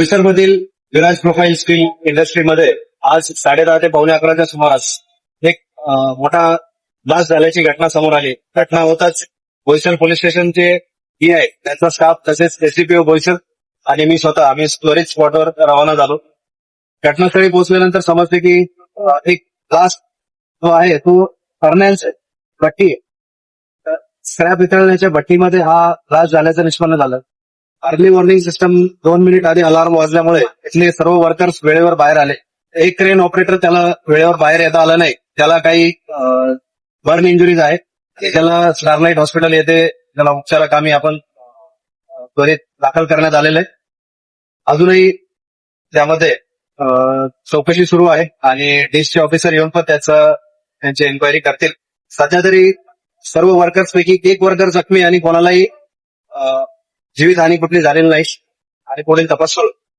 बोईसर मधील Viraj profile steel इंडस्ट्रीमध्ये आज 10:30 ते 11:45च्या सुमारास एक मोठा ब्लास्ट झाल्याची घटना समोर आली. घटना होताच बोईसर पोलीस स्टेशनचे पीआय, त्यांचा स्टाफ तसेच एसडीपीओ बोईसर आणि मी स्वतः आम्ही त्वरित स्पॉटवर रवाना झालो. घटनास्थळी पोहोचल्यानंतर समजते की एक ब्लास्ट जो आहे तो फर्नॅन्स भट्टी आहे. स्क्रॅप वितळण्याच्या भट्टीमध्ये हा ब्लास्ट झाल्याचं निष्पन्न झालं. अर्ली वॉर्निंग सिस्टम 2 मिनिट आधी अलार्म वाजल्यामुळे इथले सर्व वर्कर्स वेळेवर बाहेर आले. एक क्रेन ऑपरेटर त्याला वेळेवर बाहेर येता आलं नाही. त्याला काही बर्न इंजुरीज आहे. त्याला स्टारलाइट हॉस्पिटल येथे त्याला उपचाराकामी आपण त्वरित दाखल करण्यात आलेलं आहे. अजूनही त्यामध्ये चौकशी सुरू आहे आणि डिस्चे ऑफिसर येऊन पण त्यांची एन्क्वायरी करतील. सध्या तरी सर्व वर्कर्स पैकी एक वर्कर जखमी आणि कोणालाही जीवितहानी कुठली झालेली नाही आणि पुढील तपास सुरू.